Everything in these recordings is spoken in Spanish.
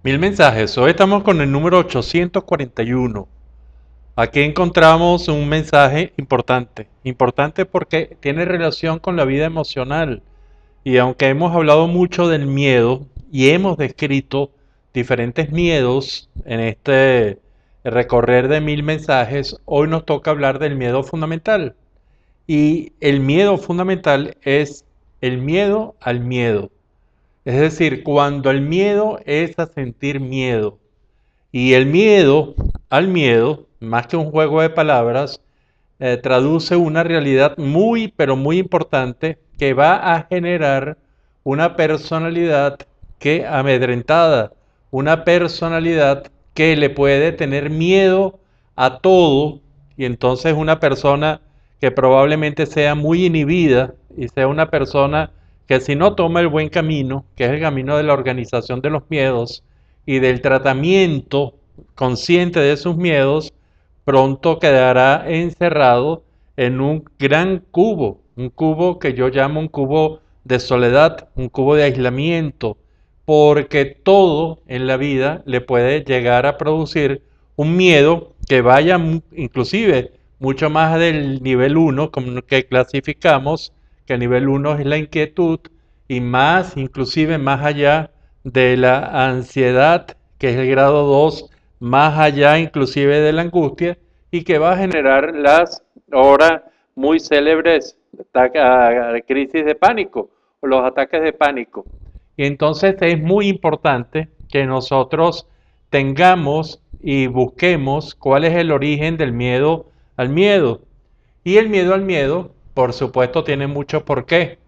Mil mensajes. Hoy estamos con el número 841. Aquí encontramos un mensaje importante. Importante porque tiene relación con la vida emocional. Y aunque hemos hablado mucho del miedo y hemos descrito diferentes miedos en este recorrer de mil mensajes, hoy nos toca hablar del miedo fundamental. Y el miedo fundamental es el miedo al miedo. Es decir, cuando el miedo es a sentir miedo. Y el miedo al miedo, más que un juego de palabras, traduce una realidad muy, pero muy importante que va a generar una personalidad que amedrentada, una personalidad que le puede tener miedo a todo y entonces una persona que probablemente sea muy inhibida y sea una persona que si no toma el buen camino, que es el camino de la organización de los miedos y del tratamiento consciente de sus miedos, pronto quedará encerrado en un gran cubo, un cubo que yo llamo un cubo de soledad, un cubo de aislamiento, porque todo en la vida le puede llegar a producir un miedo que vaya inclusive mucho más del nivel uno, como que clasificamos, que el nivel uno es la inquietud, y más, inclusive más allá de la ansiedad, que es el grado 2, más allá inclusive de la angustia, y que va a generar las ahora muy célebres crisis de pánico o los ataques de pánico. Y entonces es muy importante que nosotros tengamos y busquemos cuál es el origen del miedo al miedo. Y el miedo al miedo, por supuesto, tiene mucho por qué.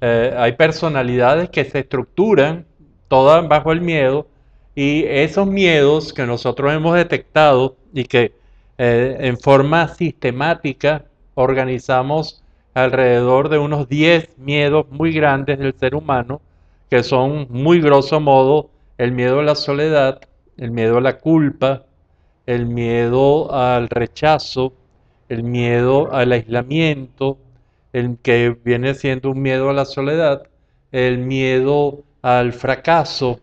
Hay personalidades que se estructuran todas bajo el miedo y esos miedos que nosotros hemos detectado y que en forma sistemática organizamos alrededor de unos 10 miedos muy grandes del ser humano, que son muy grosso modo el miedo a la soledad, el miedo a la culpa, el miedo al rechazo, el miedo al aislamiento, el que viene siendo un miedo a la soledad, el miedo al fracaso,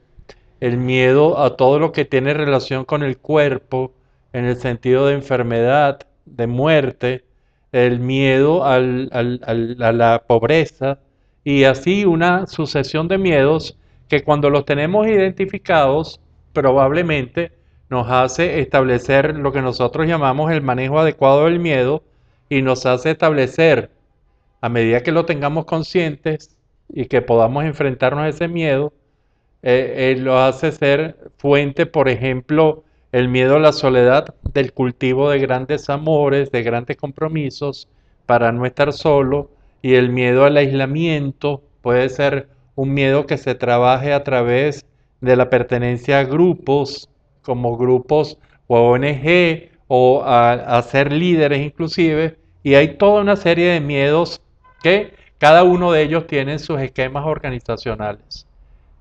el miedo a todo lo que tiene relación con el cuerpo, en el sentido de enfermedad, de muerte, el miedo a la pobreza, y así una sucesión de miedos que cuando los tenemos identificados, probablemente nos hace establecer lo que nosotros llamamos el manejo adecuado del miedo y nos hace establecer, a medida que lo tengamos conscientes y que podamos enfrentarnos a ese miedo, lo hace ser fuente, por ejemplo, el miedo a la soledad del cultivo de grandes amores, de grandes compromisos para no estar solo, y el miedo al aislamiento puede ser un miedo que se trabaje a través de la pertenencia a grupos, como grupos o ONG o a ser líderes inclusive, y hay toda una serie de miedos que cada uno de ellos tiene sus esquemas organizacionales.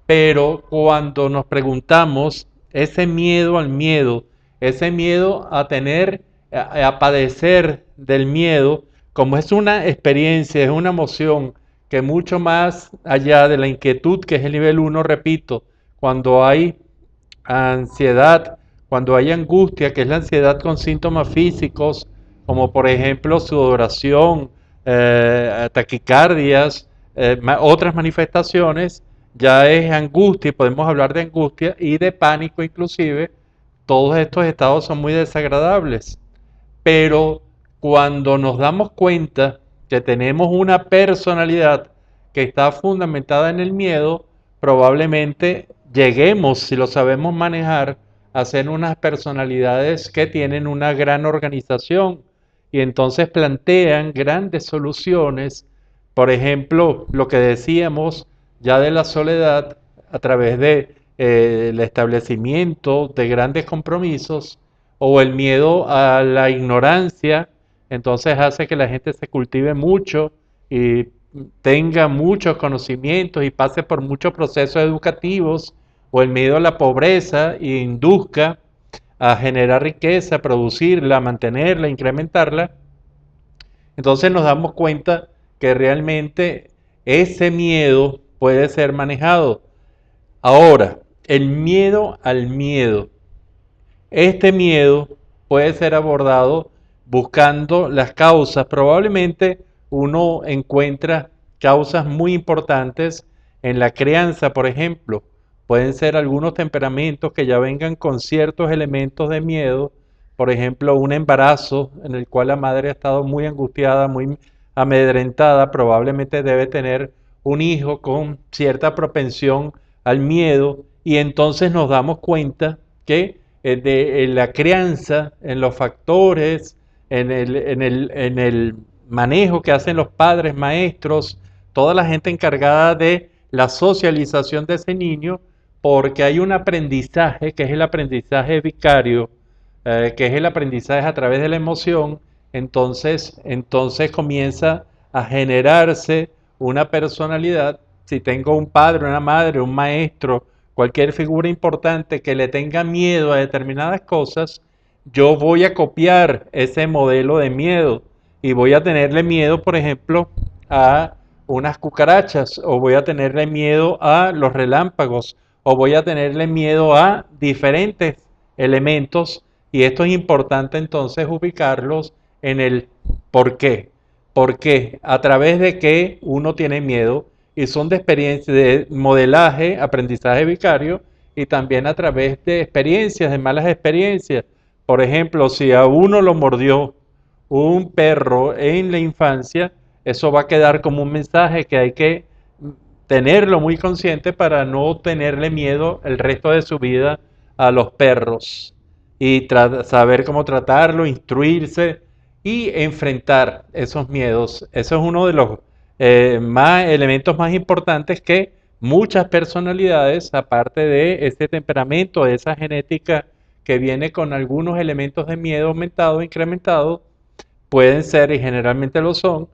Pero cuando nos preguntamos ese miedo al miedo, ese miedo a tener, a padecer del miedo, como es una experiencia, es una emoción que mucho más allá de la inquietud, que es el nivel uno, repito, cuando hay ansiedad, cuando hay angustia, que es la ansiedad con síntomas físicos, como por ejemplo sudoración, taquicardias, otras manifestaciones, ya es angustia, y podemos hablar de angustia y de pánico inclusive. Todos estos estados son muy desagradables, pero cuando nos damos cuenta que tenemos una personalidad que está fundamentada en el miedo, probablemente lleguemos, si lo sabemos manejar, a ser unas personalidades que tienen una gran organización y entonces plantean grandes soluciones. Por ejemplo, lo que decíamos ya de la soledad a través de el establecimiento de grandes compromisos o el miedo a la ignorancia, entonces hace que la gente se cultive mucho y tenga muchos conocimientos y pase por muchos procesos educativos, o el miedo a la pobreza e induzca a generar riqueza, producirla, mantenerla, incrementarla. Entonces nos damos cuenta que realmente ese miedo puede ser manejado. Ahora, el miedo al miedo. Este miedo puede ser abordado buscando las causas. Probablemente uno encuentra causas muy importantes en la crianza, por ejemplo. Pueden ser algunos temperamentos que ya vengan con ciertos elementos de miedo. Por ejemplo, un embarazo en el cual la madre ha estado muy angustiada, muy amedrentada, probablemente debe tener un hijo con cierta propensión al miedo y entonces nos damos cuenta que en la crianza, en los factores, en el manejo que hacen los padres, maestros, toda la gente encargada de la socialización de ese niño, porque hay un aprendizaje que es el aprendizaje vicario, que es el aprendizaje a través de la emoción, entonces comienza a generarse una personalidad. Si tengo un padre, una madre, un maestro, cualquier figura importante que le tenga miedo a determinadas cosas, yo voy a copiar ese modelo de miedo y voy a tenerle miedo, por ejemplo, a unas cucarachas, o voy a tenerle miedo a los relámpagos, o voy a tenerle miedo a diferentes elementos, y esto es importante entonces ubicarlos en el por qué. ¿Por qué? A través de qué uno tiene miedo, y son de experiencia, de modelaje, aprendizaje vicario, y también a través de experiencias, de malas experiencias. Por ejemplo, si a uno lo mordió un perro en la infancia, eso va a quedar como un mensaje que hay que tenerlo muy consciente para no tenerle miedo el resto de su vida a los perros y saber cómo tratarlo, instruirse y enfrentar esos miedos. Eso es uno de los elementos más importantes que muchas personalidades, aparte de ese temperamento, de esa genética que viene con algunos elementos de miedo aumentado, incrementado, pueden ser, y generalmente lo son,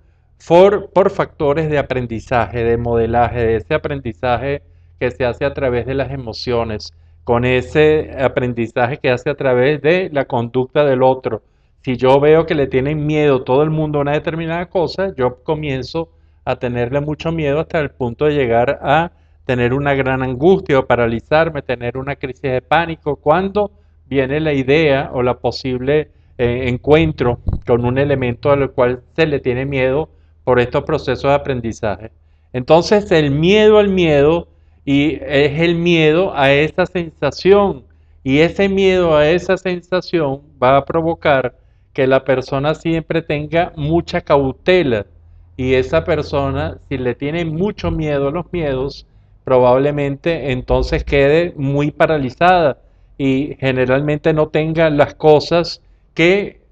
por factores de aprendizaje, de modelaje, de ese aprendizaje que se hace a través de las emociones, con ese aprendizaje que hace a través de la conducta del otro. Si yo veo que le tienen miedo todo el mundo a una determinada cosa, yo comienzo a tenerle mucho miedo hasta el punto de llegar a tener una gran angustia o paralizarme, tener una crisis de pánico, cuando viene la idea o la posible encuentro con un elemento al cual se le tiene miedo por estos procesos de aprendizaje. Entonces el miedo al miedo y es el miedo a esa sensación, y ese miedo a esa sensación va a provocar que la persona siempre tenga mucha cautela, y esa persona, si le tiene mucho miedo a los miedos, probablemente entonces quede muy paralizada y generalmente no tenga las cosas que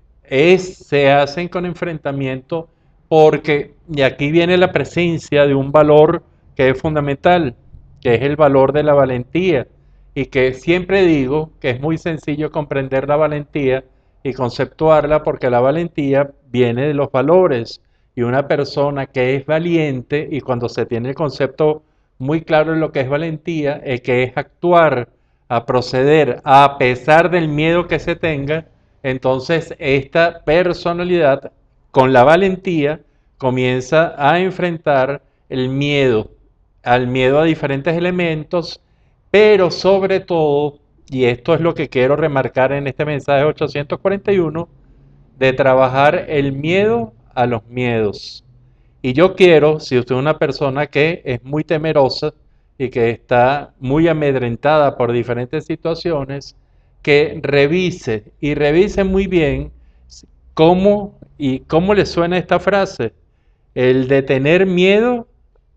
se hacen con enfrentamiento, porque, y aquí viene la presencia de un valor que es fundamental, que es el valor de la valentía, y que siempre digo que es muy sencillo comprender la valentía y conceptuarla, porque la valentía viene de los valores, y una persona que es valiente, y cuando se tiene el concepto muy claro de lo que es valentía, es que es actuar, a proceder a pesar del miedo que se tenga. Entonces esta personalidad con la valentía comienza a enfrentar el miedo, al miedo a diferentes elementos, pero sobre todo, y esto es lo que quiero remarcar en este mensaje 841, de trabajar el miedo a los miedos. Y yo quiero, si usted es una persona que es muy temerosa y que está muy amedrentada por diferentes situaciones, que revise y revise muy bien cómo le suena esta frase. El de tener miedo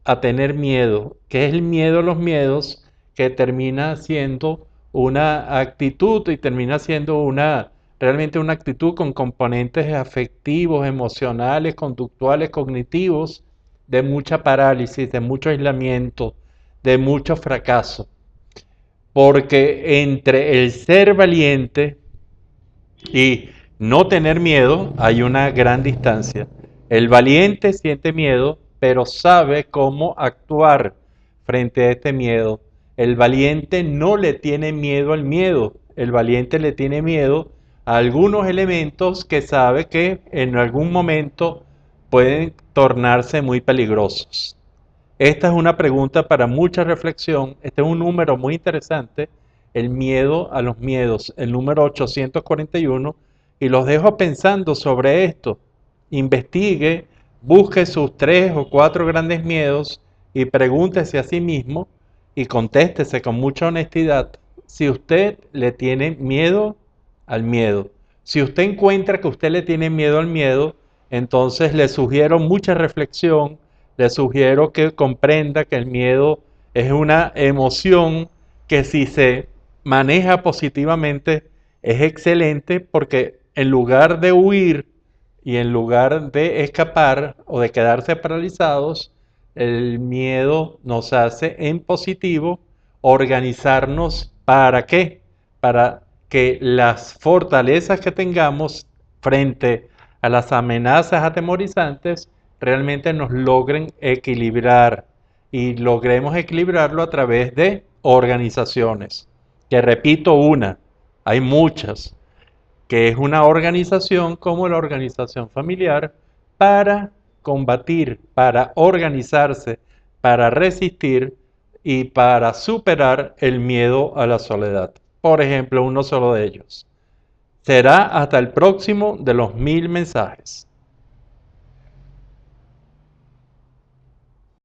a tener miedo, que es el miedo a los miedos, que termina siendo una actitud y termina siendo realmente una actitud con componentes afectivos, emocionales, conductuales, cognitivos, de mucha parálisis, de mucho aislamiento, de mucho fracaso. Porque entre el ser valiente y no tener miedo hay una gran distancia. El valiente siente miedo, pero sabe cómo actuar frente a este miedo. El valiente no le tiene miedo al miedo. El valiente le tiene miedo a algunos elementos que sabe que en algún momento pueden tornarse muy peligrosos. Esta es una pregunta para mucha reflexión. Este es un número muy interesante, el miedo a los miedos, el número 841, y los dejo pensando sobre esto. Investigue, busque sus 3 o 4 grandes miedos y pregúntese a sí mismo y contéstese con mucha honestidad si usted le tiene miedo al miedo. Si usted encuentra que usted le tiene miedo al miedo, entonces le sugiero mucha reflexión, le sugiero que comprenda que el miedo es una emoción que si se maneja positivamente es excelente, porque en lugar de huir y en lugar de escapar o de quedarse paralizados, el miedo nos hace en positivo organizarnos. ¿Para qué? Para que las fortalezas que tengamos frente a las amenazas atemorizantes realmente nos logren equilibrar, y logremos equilibrarlo a través de organizaciones. Que repito, hay muchas, que es una organización como la organización familiar para combatir, para organizarse, para resistir y para superar el miedo a la soledad. Por ejemplo, uno solo de ellos. Será hasta el próximo de los 1000 mensajes.